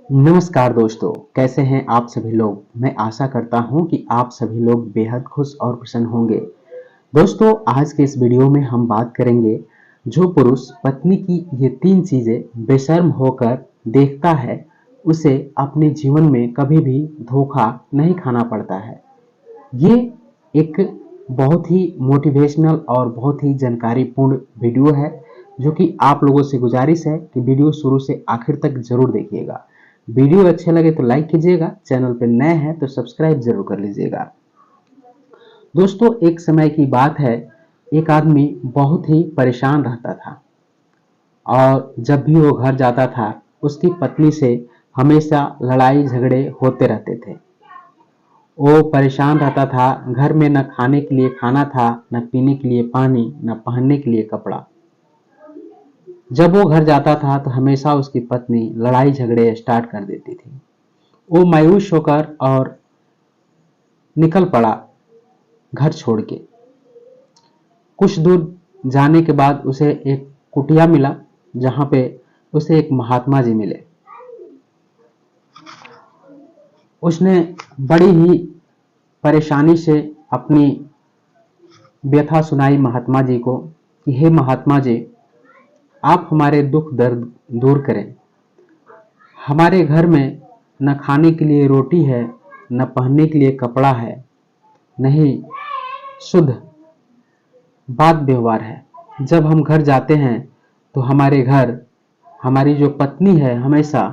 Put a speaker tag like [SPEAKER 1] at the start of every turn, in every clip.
[SPEAKER 1] नमस्कार दोस्तों, कैसे हैं आप सभी लोग। मैं आशा करता हूं कि आप सभी लोग बेहद खुश और प्रसन्न होंगे। दोस्तों, आज के इस वीडियो में हम बात करेंगे, जो पुरुष पत्नी की ये 3 चीजें बेशर्म होकर देखता है, उसे अपने जीवन में कभी भी धोखा नहीं खाना पड़ता है। ये एक बहुत ही मोटिवेशनल और बहुत ही जानकारीपूर्ण वीडियो है, जो कि आप लोगों से गुजारिश है कि वीडियो शुरू से आखिर तक जरूर देखिएगा। वीडियो अच्छे लगे तो लाइक कीजिएगा, चैनल पर नए हैं तो सब्सक्राइब जरूर कर लीजिएगा। दोस्तों, एक समय की बात है, एक आदमी बहुत ही परेशान रहता था और जब भी वो घर जाता था, उसकी पत्नी से हमेशा लड़ाई झगड़े होते रहते थे। वो परेशान रहता था, घर में न खाने के लिए खाना था, न पीने के लिए पानी, न पहनने के लिए कपड़ा। जब वो घर जाता था तो हमेशा उसकी पत्नी लड़ाई झगड़े स्टार्ट कर देती थी। वो मायूस होकर और निकल पड़ा घर छोड़ के। कुछ दूर जाने के बाद उसे एक कुटिया मिला, जहां पे उसे एक महात्मा जी मिले। उसने बड़ी ही परेशानी से अपनी व्यथा सुनाई महात्मा जी को कि हे महात्मा जी, आप हमारे दुख दर्द दूर करें। हमारे घर में न खाने के लिए रोटी है, न पहनने के लिए कपड़ा है, नहीं शुद्ध बात व्यवहार है। जब हम घर जाते हैं तो हमारे घर हमारी जो पत्नी है हमेशा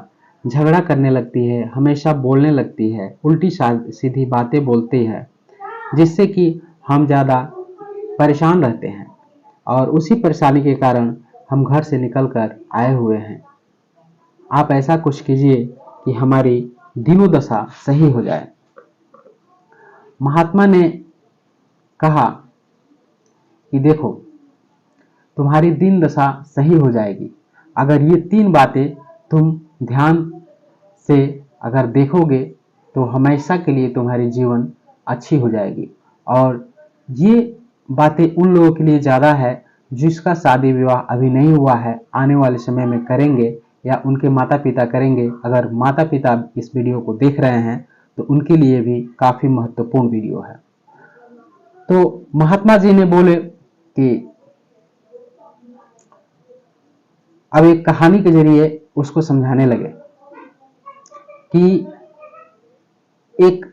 [SPEAKER 1] झगड़ा करने लगती है, हमेशा बोलने लगती है, उल्टी सीधी बातें बोलती है, जिससे कि हम ज़्यादा परेशान रहते हैं और उसी परेशानी के कारण हम घर से निकल कर आए हुए हैं। आप ऐसा कुछ कीजिए कि हमारी दिनोदशा सही हो जाए। महात्मा ने कहा कि देखो, तुम्हारी दिन दशा सही हो जाएगी अगर ये 3 बातें तुम ध्यान से अगर देखोगे, तो हमेशा के लिए तुम्हारी जीवन अच्छी हो जाएगी। और ये बातें उन लोगों के लिए ज़्यादा है जिसका शादी विवाह अभी नहीं हुआ है, आने वाले समय में करेंगे या उनके माता पिता करेंगे। अगर माता पिता इस वीडियो को देख रहे हैं तो उनके लिए भी काफ़ी महत्वपूर्ण वीडियो है। तो महात्मा जी ने बोले कि अब एक कहानी के जरिए उसको समझाने लगे कि एक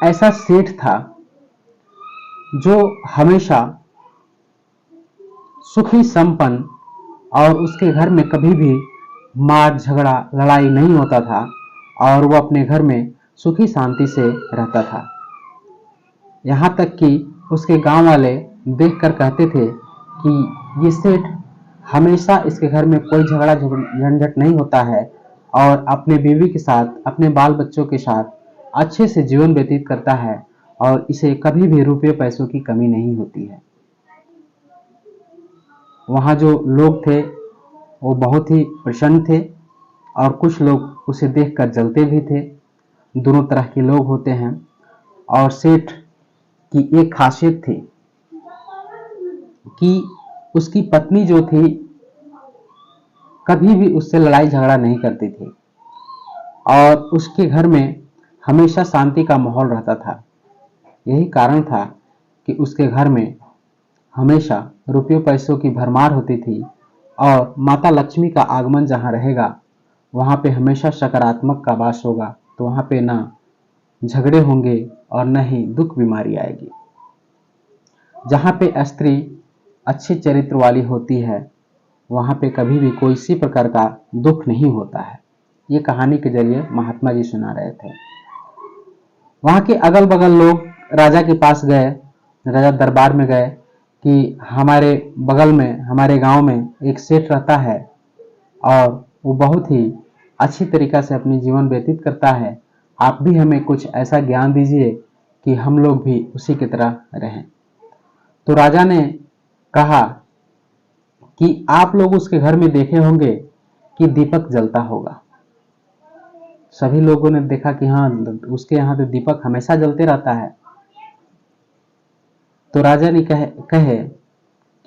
[SPEAKER 1] ऐसा सेठ था जो हमेशा सुखी संपन्न, और उसके घर में कभी भी मार झगड़ा लड़ाई नहीं होता था और वो अपने घर में सुखी शांति से रहता था। यहाँ तक कि उसके गांव वाले देखकर कहते थे कि ये सेठ हमेशा इसके घर में कोई झगड़ा झंझट नहीं होता है और अपने बीवी के साथ, अपने बाल बच्चों के साथ अच्छे से जीवन व्यतीत करता है और इसे कभी भी रुपये पैसों की कमी नहीं होती है। वहाँ जो लोग थे वो बहुत ही प्रसन्न थे और कुछ लोग उसे देखकर जलते भी थे। दोनों तरह के लोग होते हैं। और सेठ की एक खासियत थी कि उसकी पत्नी जो थी कभी भी उससे लड़ाई झगड़ा नहीं करती थी और उसके घर में हमेशा शांति का माहौल रहता था। यही कारण था कि उसके घर में हमेशा रुपयों पैसों की भरमार होती थी और माता लक्ष्मी का आगमन जहाँ रहेगा वहाँ पे हमेशा सकारात्मक का वास होगा। तो वहाँ पे ना झगड़े होंगे और न ही दुख बीमारी आएगी। जहाँ पे स्त्री अच्छे चरित्र वाली होती है वहाँ पे कभी भी कोई इसी प्रकार का दुख नहीं होता है। ये कहानी के जरिए महात्मा जी सुना रहे थे। वहाँ के अगल बगल लोग राजा के पास गए, राजा दरबार में गए कि हमारे बगल में, हमारे गांव में एक सेठ रहता है और वो बहुत ही अच्छी तरीक़ा से अपनी जीवन व्यतीत करता है। आप भी हमें कुछ ऐसा ज्ञान दीजिए कि हम लोग भी उसी की तरह रहें। तो राजा ने कहा कि आप लोग उसके घर में देखे होंगे कि दीपक जलता होगा। सभी लोगों ने देखा कि हाँ, उसके यहाँ तो दीपक हमेशा जलते रहता है। तो राजा ने कहे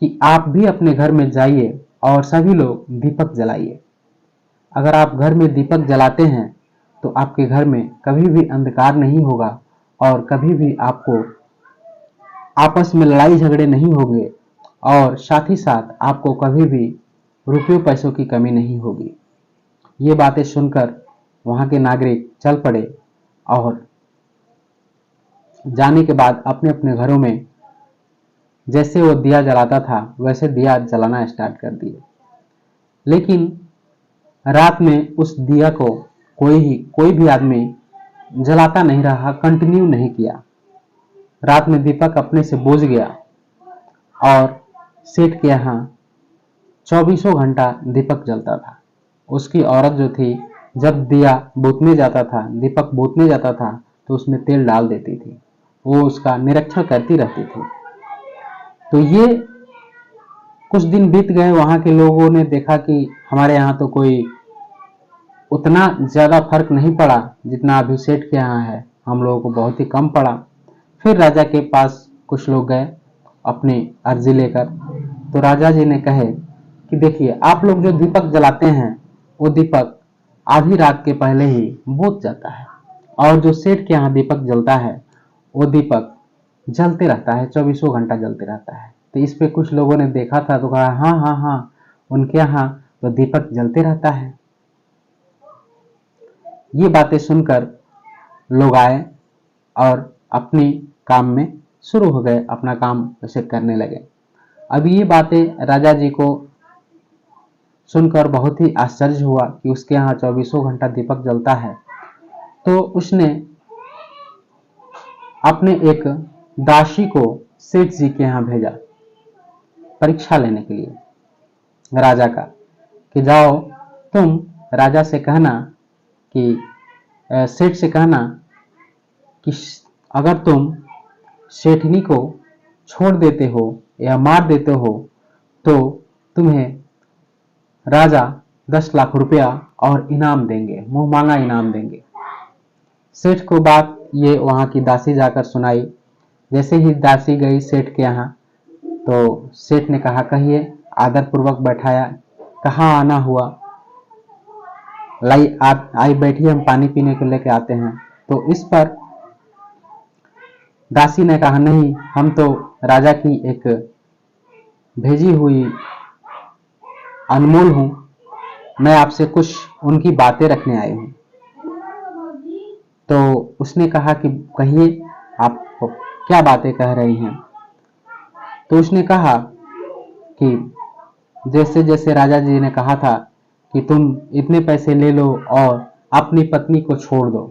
[SPEAKER 1] कि आप भी अपने घर में जाइए और सभी लोग दीपक जलाइए। अगर आप घर में दीपक जलाते हैं तो आपके घर में कभी भी अंधकार नहीं होगा और कभी भी आपको आपस में लड़ाई झगड़े नहीं होंगे और साथ ही साथ आपको कभी भी रुपयों पैसों की कमी नहीं होगी। ये बातें सुनकर वहां के नागरिक चल पड़े और जाने के बाद अपने अपने घरों में जैसे वो दिया जलाता था वैसे दिया जलाना स्टार्ट कर दिए। लेकिन रात में उस दिया को कोई भी आदमी जलाता नहीं रहा, कंटिन्यू नहीं किया। रात में दीपक अपने से बुझ गया और सेठ के यहाँ 24 घंटा दीपक जलता था। उसकी औरत जो थी, जब दिया बुझने जाता था, दीपक बुझने जाता था तो उसमें तेल डाल देती थी। वो उसका निरीक्षण करती रहती थी। तो ये कुछ दिन बीत गए। वहां के लोगों ने देखा कि हमारे यहाँ तो कोई उतना ज्यादा फर्क नहीं पड़ा जितना अभी सेठ के यहाँ है, हम लोगों को बहुत ही कम पड़ा। फिर राजा के पास कुछ लोग गए अपनी अर्जी लेकर। तो राजा जी ने कहे कि देखिए, आप लोग जो दीपक जलाते हैं वो दीपक आधी रात के पहले ही बुझ जाता है और जो सेठ के यहाँ दीपक जलता है वो दीपक जलते रहता है, 24 घंटा जलते रहता है। तो इस पे कुछ लोगों ने देखा था तो कहा हाँ हाँ हाँ, उनके यहाँ तो दीपक जलते रहता है। ये बातें सुनकर लोग आए और अपनी काम में शुरू हो गए, अपना काम वैसे करने लगे। अब ये बातें राजा जी को सुनकर बहुत ही आश्चर्य हुआ कि उसके यहाँ 24 घंटा दीपक जलता है। तो उसने अपने एक दासी को सेठ जी के यहाँ भेजा परीक्षा लेने के लिए राजा का, कि जाओ तुम राजा से कहना कि सेठ से कहना कि अगर तुम सेठनी को छोड़ देते हो या मार देते हो तो तुम्हें राजा 10 लाख रुपया और इनाम देंगे, मुंह मांगा इनाम देंगे। सेठ को बात ये वहां की दासी जाकर सुनाई। जैसे ही दासी गई सेठ के यहाँ तो सेठ ने कहा कहिए, आदर पूर्वक बैठाया, कहाँ आना हुआ, लाई आप आई बैठी, हम पानी पीने को लेके आते हैं। तो इस पर दासी ने कहा नहीं, हम तो राजा की एक भेजी हुई अनमोल हूं, मैं आपसे कुछ उनकी बातें रखने आई हूं। तो उसने कहा कि कहिए, आप क्या बातें कह रही हैं। तो उसने कहा कि जैसे जैसे राजा जी ने कहा था कि तुम इतने पैसे ले लो और अपनी पत्नी को छोड़ दो,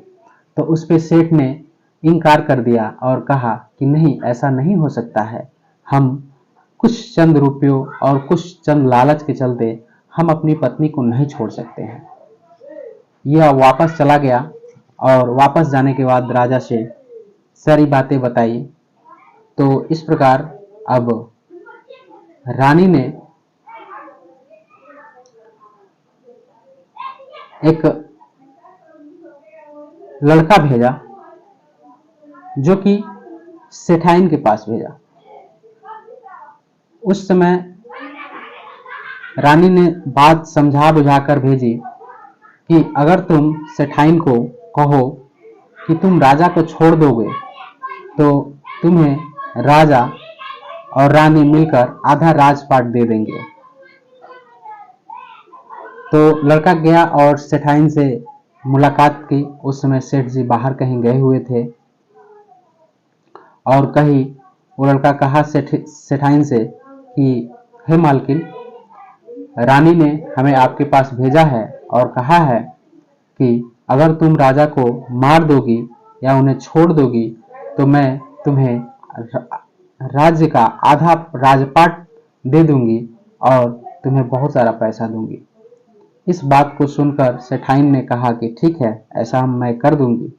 [SPEAKER 1] तो उस पे सेठ ने इनकार कर दिया और कहा कि नहीं, ऐसा नहीं हो सकता है, हम कुछ चंद रुपयों और कुछ चंद लालच के चलते हम अपनी पत्नी को नहीं छोड़ सकते हैं। यह वापस चला गया और वापस जाने के बाद राजा से सारी बातें बताई। तो इस प्रकार अब रानी ने एक लड़का भेजा जो कि सेठाइन के पास भेजा। उस समय रानी ने बात समझा बुझाकर भेजी कि अगर तुम सेठाइन को कहो कि तुम राजा को छोड़ दोगे तो तुम्हें राजा और रानी मिलकर आधा राजपाट दे देंगे। तो लड़का गया और सेठाइन से मुलाकात की। उस समय सेठ जी बाहर कहीं गए हुए थे और कहीं वो लड़का कहा सेठाइन से कि हे मालकिन, रानी ने हमें आपके पास भेजा है और कहा है कि अगर तुम राजा को मार दोगी या उन्हें छोड़ दोगी तो मैं तुम्हें राज्य का आधा राजपाट दे दूंगी और तुम्हें बहुत सारा पैसा दूंगी। इस बात को सुनकर सेठाइन ने कहा कि ठीक है, ऐसा मैं कर दूंगी।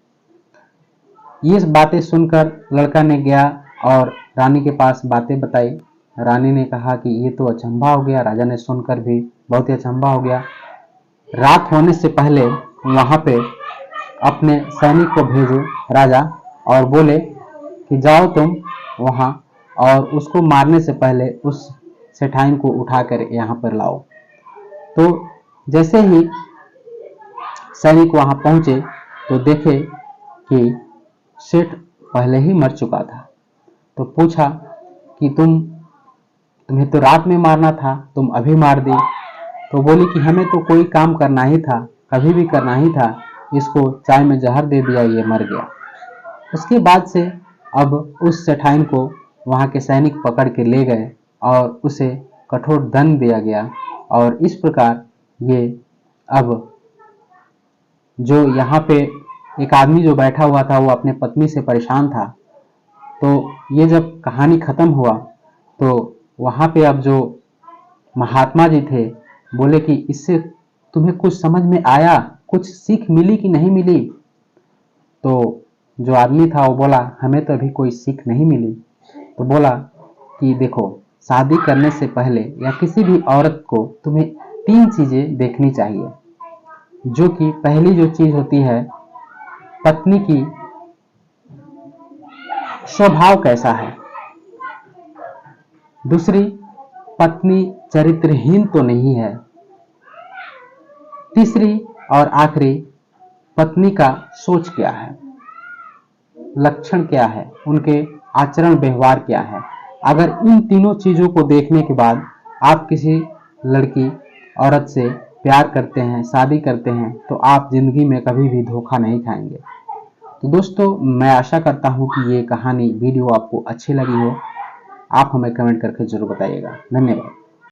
[SPEAKER 1] ये बातें सुनकर लड़का ने गया और रानी के पास बातें बताई। रानी ने कहा कि ये तो अचंभा हो गया। राजा ने सुनकर भी बहुत ही अचंभा हो गया। रात होने से पहले वहां पे अपने सैनिक को भेजे राजा और बोले कि जाओ तुम वहां और उसको मारने से पहले उस सेठाइन को उठाकर यहाँ पर लाओ। तो जैसे ही सैनिक वहां पहुंचे तो देखे कि सेठ पहले ही मर चुका था। तो पूछा कि तुम्हें तो रात में मारना था, तुम अभी मार दी। तो बोली कि हमें तो कोई काम करना ही था, कभी भी करना ही था, इसको चाय में जहर दे दिया, ये मर गया। उसके बाद से अब उस सेठाइन को वहां के सैनिक पकड़ के ले गए और उसे कठोर दंड दिया गया। और इस प्रकार ये अब जो यहाँ पे एक आदमी जो बैठा हुआ था वो अपने पत्नी से परेशान था। तो ये जब कहानी खत्म हुआ तो वहां पे अब जो महात्मा जी थे बोले कि इससे तुम्हें कुछ समझ में आया, कुछ सीख मिली कि नहीं मिली। तो जो आदमी था वो बोला हमें तो अभी कोई सीख नहीं मिली। तो बोला कि देखो, शादी करने से पहले या किसी भी औरत को तुम्हें 3 चीजें देखनी चाहिए। जो कि पहली जो चीज होती है, पत्नी की स्वभाव कैसा है। दूसरी, पत्नी चरित्रहीन तो नहीं है। तीसरी और आखिरी, पत्नी का सोच क्या है, लक्षण क्या है, उनके आचरण व्यवहार क्या है। अगर इन तीनों चीजों को देखने के बाद आप किसी लड़की औरत से प्यार करते हैं, शादी करते हैं, तो आप जिंदगी में कभी भी धोखा नहीं खाएंगे। तो दोस्तों, मैं आशा करता हूं कि ये कहानी वीडियो आपको अच्छी लगी हो। आप हमें कमेंट करके जरूर बताइएगा। धन्यवाद।